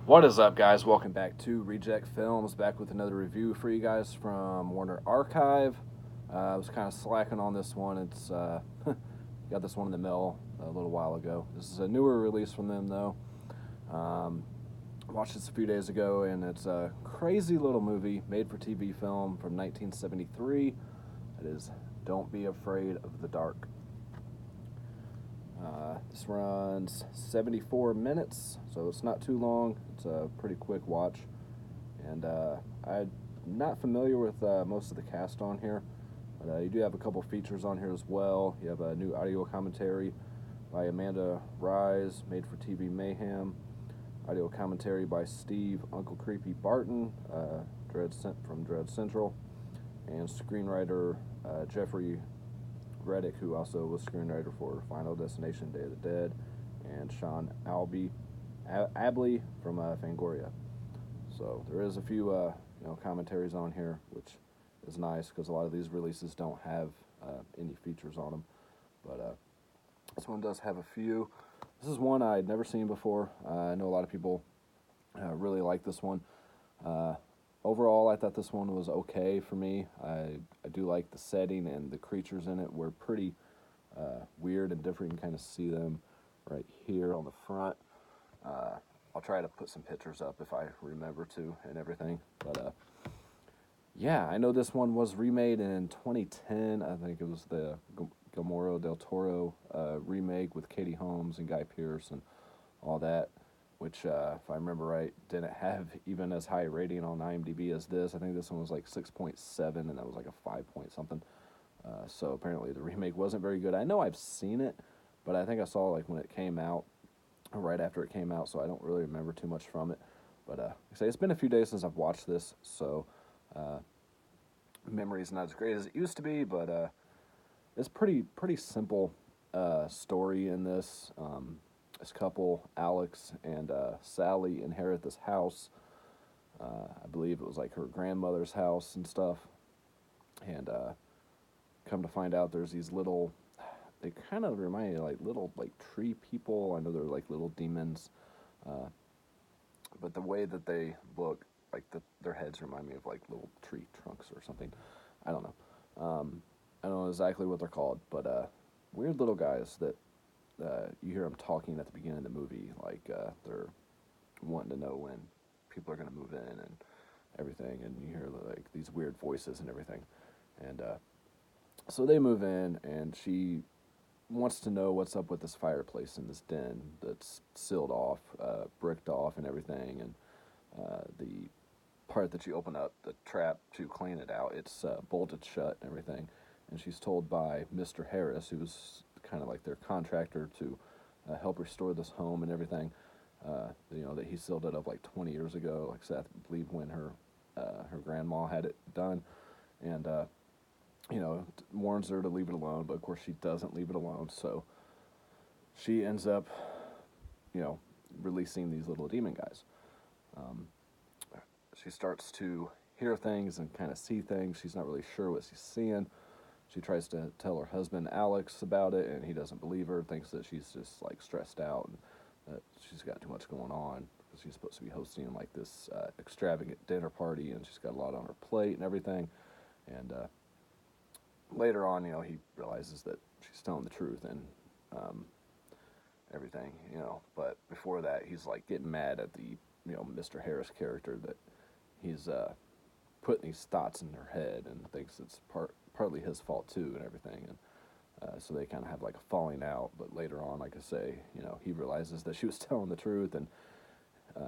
What is up, guys? Welcome back to Reject Films. Back with another review for you guys from Warner Archive. I was kind of slacking on this one. It's got this one in the mail a little while ago. This is a newer release from them, though. Watched this a few days ago, and it's a crazy little movie, made-for-TV film from 1973. It is Don't Be Afraid of the Dark. This runs 74 minutes, so it's not too long. It's a pretty quick watch. And I'm not familiar with most of the cast on here, but you do have a couple features on here as well. You have a new audio commentary by Amanda Rise, made for TV Mayhem. Audio commentary by Steve Uncle Creepy Barton, from Dread Central. And screenwriter Jeffrey Reddick, who also was screenwriter for Final Destination, Day of the Dead, and Sean Abley from Fangoria. So there is a few commentaries on here, which is nice because a lot of these releases don't have any features on them. But this one does have a few. This is one I'd never seen before. I know a lot of people really like this one. Overall, I thought this one was okay for me. I do like the setting, and the creatures in it were pretty weird and different. You can kind of see them right here on the front. I'll try to put some pictures up if I remember to and everything. But yeah, I know this one was remade in 2010. I think it was the Guillermo del Toro remake with Katie Holmes and Guy Pearce and all that, which, if I remember right, didn't have even as high a rating on IMDb as this. I think this one was like 6.7, and that was like a 5 point something. So apparently the remake wasn't very good. I know I've seen it, but I think I saw like when it came out, or right after it came out, so I don't really remember too much from it. But like I say, it's been a few days since I've watched this, so memory's not as great as it used to be, but it's pretty simple story in this. This couple, Alex and Sally, inherit this house. I believe it was like her grandmother's house and stuff. And come to find out, there's these little. They kind of remind me of like little like tree people. I know they're like little demons, but the way that they look, like their heads remind me of like little tree trunks or something. I don't know. I don't know exactly what they're called, but weird little guys that. You hear them talking at the beginning of the movie, like they're wanting to know when people are going to move in and everything, and you hear like these weird voices and everything. And so they move in, and she wants to know what's up with this fireplace in this den that's sealed off, bricked off and everything, and the part that you open up, the trap to clean it out, it's bolted shut and everything. And she's told by Mr. Harris, who's kind of like their contractor to help restore this home and everything, that he sealed it up like 20 years ago, like I said, I believe when her grandma had it done, and warns her to leave it alone, but of course she doesn't leave it alone, so she ends up, releasing these little demon guys. She starts to hear things and kind of see things. She's not really sure what she's seeing. She tries to tell her husband, Alex, about it, and he doesn't believe her, thinks that she's just, like, stressed out and that she's got too much going on because she's supposed to be hosting, like, this extravagant dinner party, and she's got a lot on her plate and everything. And later on, he realizes that she's telling the truth and everything, But before that, he's, like, getting mad at the, Mr. Harris character that he's putting these thoughts in her head and thinks it's partly his fault too and everything, and so they kind of have like a falling out. But later on, like I say, he realizes that she was telling the truth, and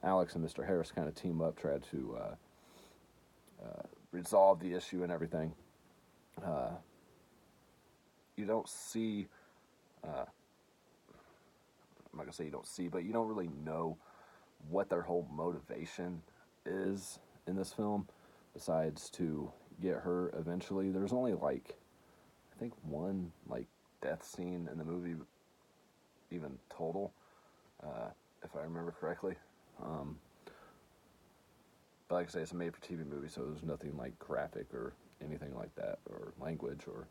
Alex and Mr. Harris kind of team up, try to resolve the issue and everything. You don't see, I'm not gonna say you don't see, but you don't really know what their whole motivation is in this film, besides to get her eventually. There's only like, I think one like death scene in the movie, even total, if I remember correctly. But like I say, it's a made-for-TV movie, so there's nothing like graphic or anything like that, or language, or.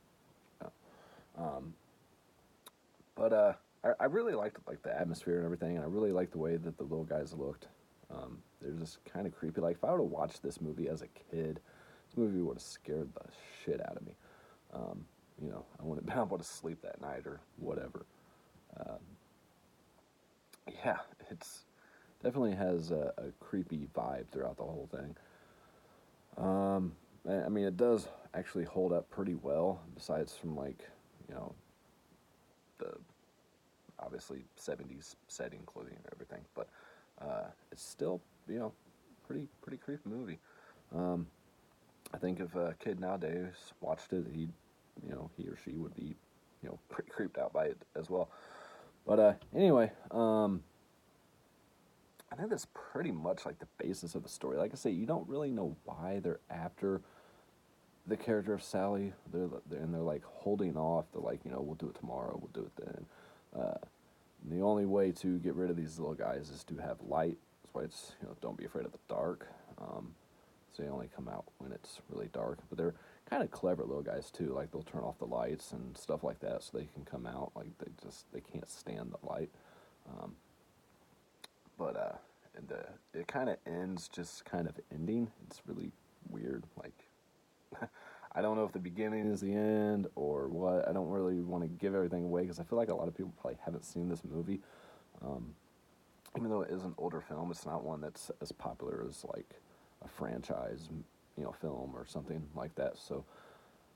But I really liked like the atmosphere and everything, and I really liked the way that the little guys looked. They're just kind of creepy. Like, if I were to watch this movie as a kid, this movie would have scared the shit out of me. I wouldn't have been able to sleep that night or whatever. Um, yeah, it's definitely has a creepy vibe throughout the whole thing. I mean, it does actually hold up pretty well, besides from like, you know, the obviously 70s setting, clothing, and everything. But it's still, pretty creepy movie. Um, I think if a kid nowadays watched it, he or she would be, pretty creeped out by it as well. But anyway, I think that's pretty much like the basis of the story. Like I say, you don't really know why they're after the character of Sally. They're like holding off. They're like, we'll do it tomorrow. We'll do it then. Uh, the only way to get rid of these little guys is to have light. That's why it's, don't be afraid of the dark. So they only come out when it's really dark. But they're kind of clever little guys too. Like, they'll turn off the lights and stuff like that so they can come out. Like, they can't stand the light. Um, but and it kind of ends just kind of ending. It's really weird. Like, I don't know if the beginning is the end or what. I don't really want to give everything away because I feel like a lot of people probably haven't seen this movie. Um, Even though it is an older film, it's not one that's as popular as like a franchise, film or something like that. So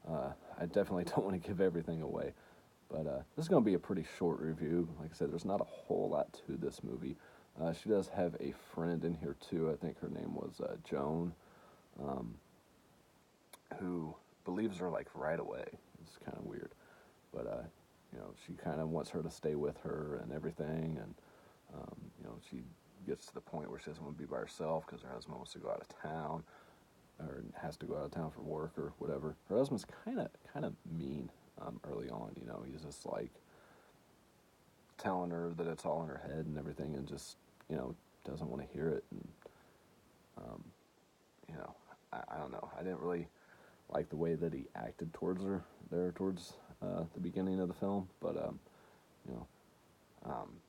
I definitely don't want to give everything away. But this is going to be a pretty short review. Like I said, there's not a whole lot to this movie. She does have a friend in here too. I think her name was Joan, um, who believes her like right away. It's kind of weird, but she kind of wants her to stay with her and everything, and she gets to the point where she doesn't want to be by herself because her husband wants to go out of town or has to go out of town for work or whatever. Her husband's kind of mean early on. He's just like telling her that it's all in her head and everything, and just doesn't want to hear it. And um, you know, I don't know. I didn't really like the way that he acted towards her there towards the beginning of the film, but you know, um,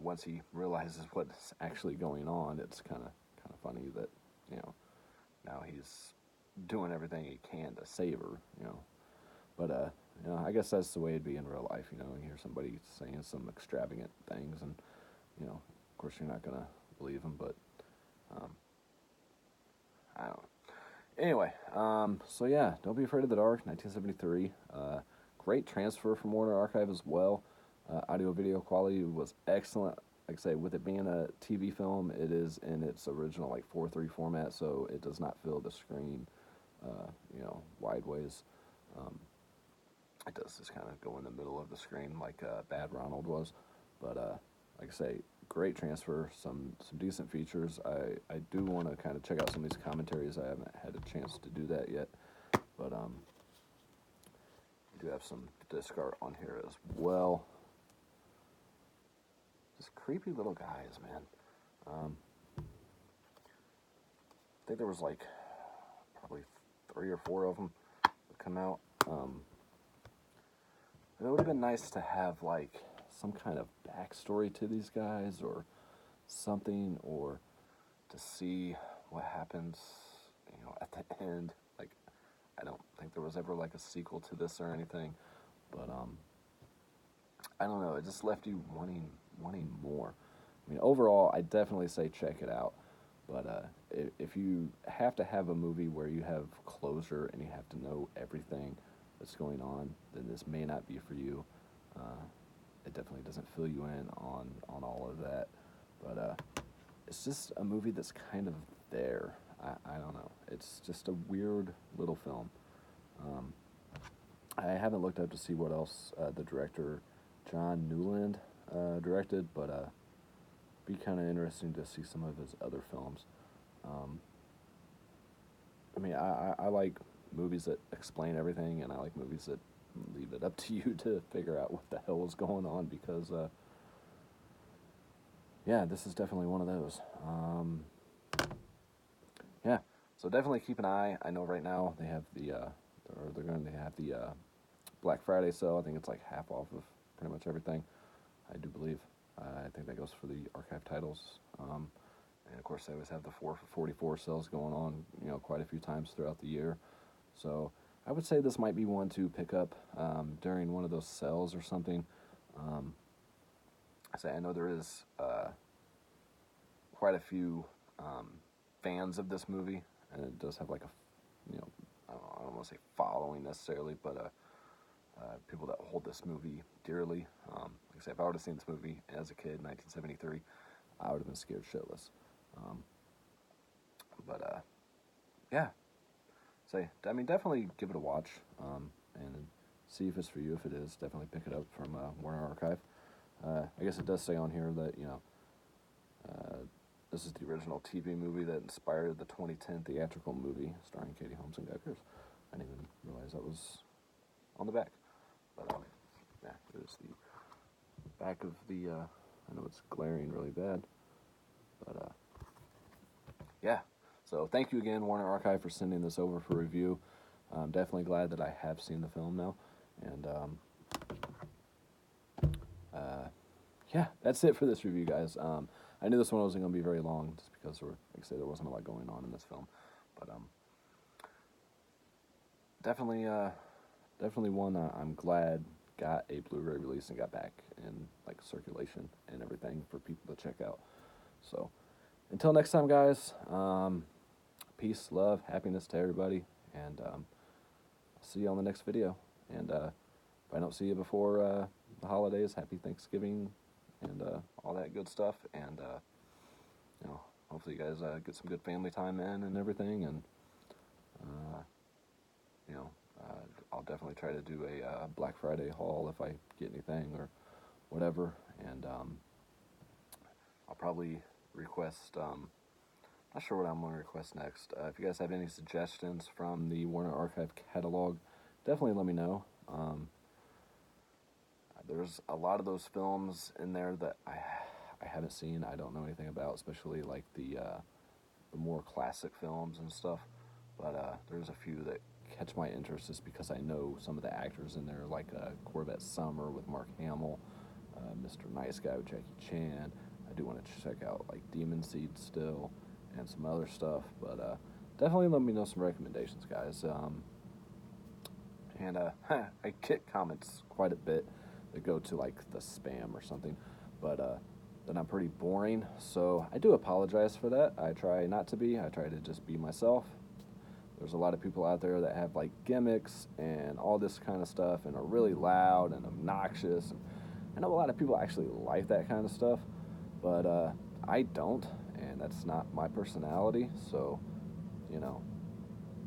once he realizes what's actually going on, it's kind of funny that now he's doing everything he can to save her. But I guess that's the way it'd be in real life. You hear somebody saying some extravagant things, and of course you're not gonna believe them, but um, I don't know. Anyway, so yeah, Don't Be Afraid of the Dark, 1973. Great transfer from Warner Archive as well. Audio-video quality was excellent. Like I say, with it being a TV film, it is in its original like 4:3 format, so it does not fill the screen, wide ways. Um, it does just kind of go in the middle of the screen like Bad Ronald was. But like I say, great transfer, some decent features. I do want to kind of check out some of these commentaries. I haven't had a chance to do that yet, but I do have some disc art on here as well. Just creepy little guys, man. I think there was like probably 3 or 4 of them that come out. It would have been nice to have like some kind of backstory to these guys or something, or to see what happens, at the end. Like, I don't think there was ever like a sequel to this or anything, but I don't know. It just left you wanting more. I mean, overall, I definitely say check it out. But if you have to have a movie where you have closure and you have to know everything that's going on, then this may not be for you. It definitely doesn't fill you in on all of that. But it's just a movie that's kind of there. I don't know. It's just a weird little film. I haven't looked up to see what else the director John Newland directed, but be kind of interesting to see some of his other films. Um, I mean, I like movies that explain everything, and I like movies that leave it up to you to figure out what the hell is going on, because, yeah, this is definitely one of those. Yeah, so definitely keep an eye. I know right now they have they're going to have the Black Friday sale. I think it's like half off of pretty much everything, I do believe. I think that goes for the archive titles. And of course, they always have the 4 for 44 sales going on, quite a few times throughout the year. So I would say this might be one to pick up during one of those sales or something. I know there is quite a few fans of this movie, and it does have like a, I don't want to say following necessarily, but people that hold this movie dearly. Like I say, if I would have seen this movie as a kid, 1973, I would have been scared shitless. Yeah. Definitely give it a watch, and see if it's for you. If it is, definitely pick it up from Warner Archive. I guess it does say on here that, this is the original TV movie that inspired the 2010 theatrical movie starring Katie Holmes and Guy Pearce. I didn't even realize that was on the back. But, yeah, here's the back of the, I know it's glaring really bad, but, yeah. So thank you again, Warner Archive, for sending this over for review. I'm definitely glad that I have seen the film now. And, yeah, that's it for this review, guys. I knew this one wasn't going to be very long, just because, like I said, there wasn't a lot going on in this film. But definitely one I'm glad got a Blu-ray release and got back in like circulation and everything for people to check out. So until next time, guys. Peace, love, happiness to everybody, and I'll see you on the next video. And if I don't see you before the holidays, happy Thanksgiving and all that good stuff. And hopefully you guys get some good family time in and everything. And I'll definitely try to do a Black Friday haul if I get anything or whatever. And I'll probably request. Not sure what I'm going to request next. If you guys have any suggestions from the Warner Archive catalog, definitely let me know. There's a lot of those films in there that I haven't seen. I don't know anything about, especially like the more classic films and stuff. But there's a few that catch my interest just because I know some of the actors in there, like Corvette Summer with Mark Hamill, Mr. Nice Guy with Jackie Chan. I do want to check out like Demon Seed still, and some other stuff, but definitely let me know some recommendations, guys. And I get comments quite a bit that go to like the spam or something, but then I'm pretty boring, so I do apologize for that. I try not to be. I try to just be myself. There's a lot of people out there that have like gimmicks and all this kind of stuff and are really loud and obnoxious. And I know a lot of people actually like that kind of stuff, but I don't, and that's not my personality. So, to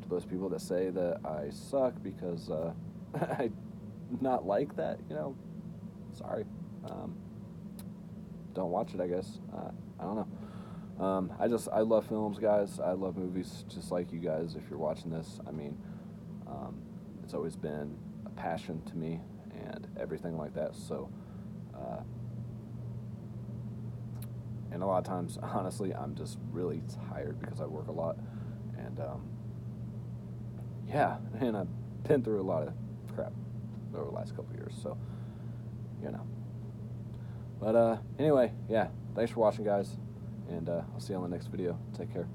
those people that say that I suck because I not like that, sorry. Don't watch it, I guess. I don't know. I love films, guys. I love movies just like you guys. If you're watching this, it's always been a passion to me and everything like that. So, and a lot of times, honestly, I'm just really tired because I work a lot. And, yeah, and I've been through a lot of crap over the last couple of years. So, But, anyway, yeah, thanks for watching, guys. And I'll see you on the next video. Take care.